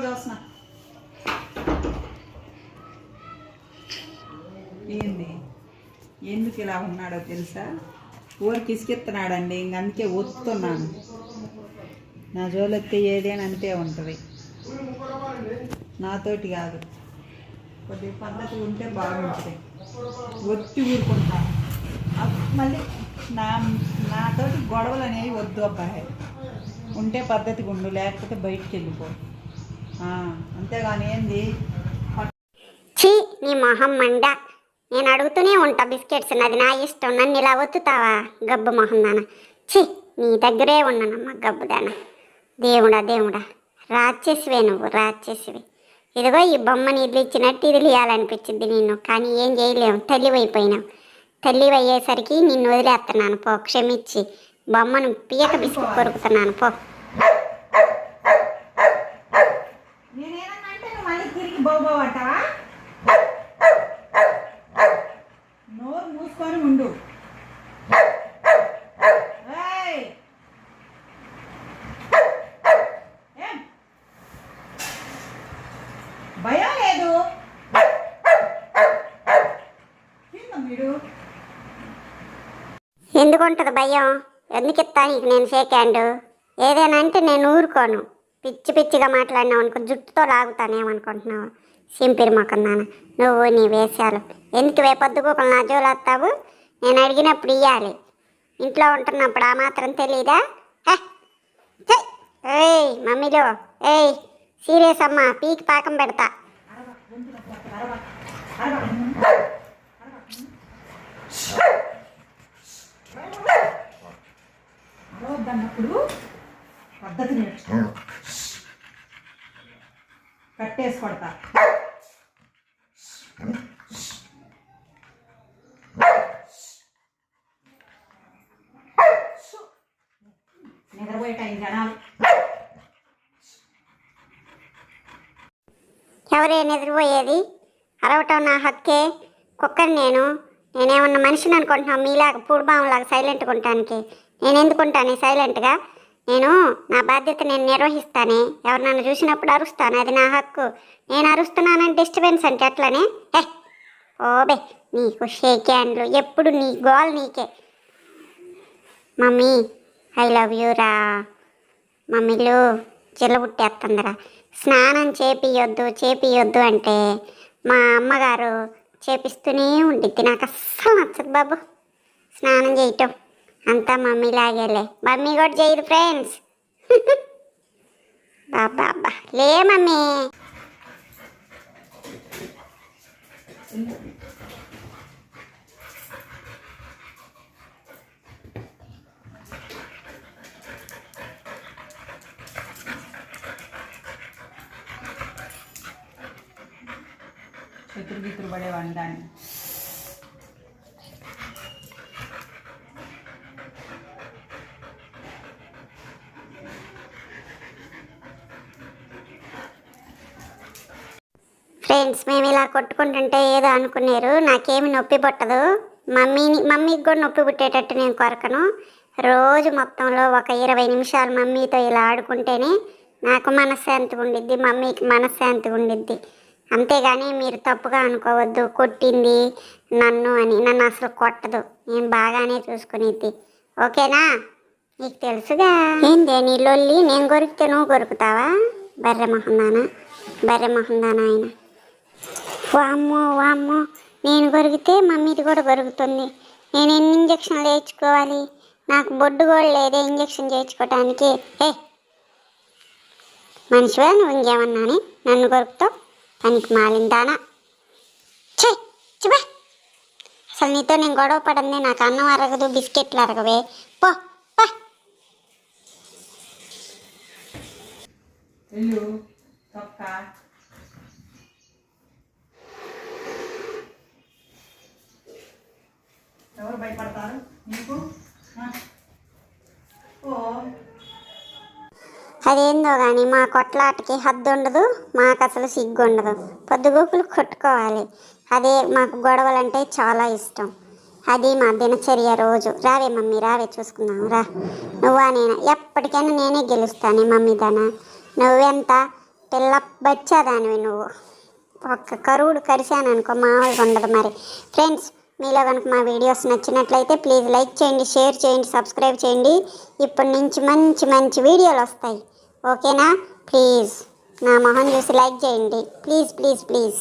చూస్తున్నా. ఏంది ఎందుకు ఇలా ఉన్నాడో తెలుసా? ఊరికి ఇసుకెత్తున్నాడండి. అందుకే ఒత్తున్నాను. నా జోలెత్తే ఏదైనా అంతే ఉంటుంది. నాతోటి కాదు, కొద్దిగా పద్ధతి ఉంటే బాగుంటుంది. ఒత్తి ఊరుకుంటా. మళ్ళీ నాతోటి గొడవలు అనేవి వద్దు అబ్బాయి. ఉంటే పద్ధతిగా ఉండు, లేకపోతే బయటికి వెళ్ళిపో. అంతేగాని ఏంది చీ నీ మొహం మండ. నేను అడుగుతూనే ఉంటా బిస్కెట్స్, నాది నా ఇష్టం. నన్ను ఇలా ఒత్తుతావా గబ్బు మొహం దాన? చీ నీ దగ్గరే ఉన్నానమ్మా గబ్బుదాన. దేవుడా దేవుడా, రాచేసివే నువ్వు, రాచేసివి. ఇదిగో ఈ బొమ్మని ఇల్లు ఇచ్చినట్టు ఇది ఇవ్వాలనిపించింది నిన్ను, కానీ ఏం చేయలేము. తల్లివైపోయినావు. తల్లివయ్యేసరికి నిన్ను వదిలేస్తున్నాను పో. క్షమించి బొమ్మను పీక బిస్కెట్ కొరుకుతున్నాను పో. నోరు మూసుకొని ఉండు. భయం లేదు. మీరు ఎందుకుంటుంది భయం? ఎందుకు ఇస్తా నీకు నేను షేక్ హ్యాండ్? ఏదైనా అంటే నేను ఊరుకోను. పిచ్చి పిచ్చిగా మాట్లాడినావు అనుకో, జుట్టుతో లాగుతానేమనుకుంటున్నావు? సింపిరి మొక్కం నాన్న నువ్వు, నీ వేషాలు. ఎందుకు వేపొద్దుకోకలు నా జోలు వస్తావు? నేను అడిగినప్పుడు ఇవ్వాలి. ఇంట్లో ఉంటున్నప్పుడు ఆ మాత్రం తెలీదా? ఏయ్ మమ్మీలో, ఏయ్ సీరియస్ అమ్మా, పీకి పాకం పెడతా. అన్నప్పుడు పద్ధతి నేర్చుకో. కట్టేసి కొడతా. నిద్రపోయే టైం జనాలు. ఎవరే నిద్రపోయేది? అరవటం నా హక్కే. కుక్కని నేనేమన్నా మనిషిని అనుకుంటున్నాను మీలాగా పూడిబాములాగా సైలెంట్గా ఉంటానికి? నేను ఎందుకుంటాను సైలెంట్గా? నా బాధ్యత నేను నిర్వహిస్తానే. ఎవరు నన్ను చూసినప్పుడు అరుస్తాను, అది నా హక్కు. నేను అరుస్తున్నానంటే డిస్టర్బెన్స్ అంటే ఎట్లనే? ఓబే నీకు షేక్ హ్యాండ్లు, ఎప్పుడు నీ గోల్ నీకే. మమ్మీ ఐ లవ్ యూ రా. మమ్మీలు చిల్లబుట్టేస్తుందిరా. స్నానం చేపియొద్దు అంటే మా అమ్మగారు చేపిస్తూనే ఉండిద్ది. నాకు అస్సలు నచ్చదు బాబు స్నానం చేయటం. అంతా మమ్మీ లాగేలే. మమ్మీ కూడా చేయదు ఫ్రెండ్స్. బాబా అబ్బా లే మమ్మీ. చిత్రుగిత్తులు పడే వండాన్ని. ఫ్రెండ్స్ మేము ఇలా కొట్టుకుంటుంటే ఏదో అనుకున్నారు. నాకేమి నొప్పి పుట్టదు. మమ్మీకి కూడా నొప్పి పుట్టేటట్టు నేను కొరకను. రోజు మొత్తంలో ఒక 20 నిమిషాలు మమ్మీతో ఇలా ఆడుకుంటేనే నాకు మనశ్శాంతిగా ఉండిద్ది, మమ్మీకి మనశ్శాంతిగా ఉండిద్ది. అంతేగాని మీరు తప్పుగా అనుకోవద్దు, కొట్టింది నన్ను అని. నన్ను అసలు కొట్టదు, నేను బాగానే చూసుకునేది. ఓకేనా? నీకు తెలుసుగా. ఏందే నీ లొల్లి? నేను కొరికితే నువ్వు కొరుకుతావా? బర్రె మొహందానా ఆయన. వామ్మో నేను కొరికితే మమ్మీది కూడా కొరుకుతుంది. నేను ఎన్ని ఇంజక్షన్లు వేయించుకోవాలి? నాకు బొడ్డు కూడా లేదే ఇంజక్షన్ చేయించుకోవటానికి. మనిషివా నువ్వు? ఇంకేమన్నాని నన్ను కొరుకుతావు? పనికి మాలిందానా. చిబా అసలు నీతో నేను గొడవ పడింది. నాకు అన్నం అరగదు, బిస్కెట్లు అరగవే. పో పో. ఎవరు భయపడతారు నీకు? అదేందో కానీ మా కొట్లాటకి హద్దు ఉండదు, మాకు అసలు సిగ్గు ఉండదు. పొద్దుగూకులు కొట్టుకోవాలి. అదే మాకు గొడవలంటే చాలా ఇష్టం. అది మా దినచర్య రోజు. రావే మమ్మీ రావే, చూసుకుందాం రా. నువ్వా నేనా? ఎప్పటికైనా నేనే గెలుస్తాను మమ్మీ దానా. నువ్వెంత పిల్ల బచ్చాదానివి నువ్వు. ఒక్క కరువుడు కరిశాను అనుకో మామూలుగా ఉండదు. మరి ఫ్రెండ్స్, మీలో కనుక మా వీడియోస్ నచ్చినట్లయితే ప్లీజ్ లైక్ చేయండి, షేర్ చేయండి, సబ్స్క్రైబ్ చేయండి. ఇప్పటి నుంచి మంచి మంచి వీడియోలు వస్తాయి. ఓకేనా? ప్లీజ్ నా మొహం చూసి లైక్ చేయండి. Please please please.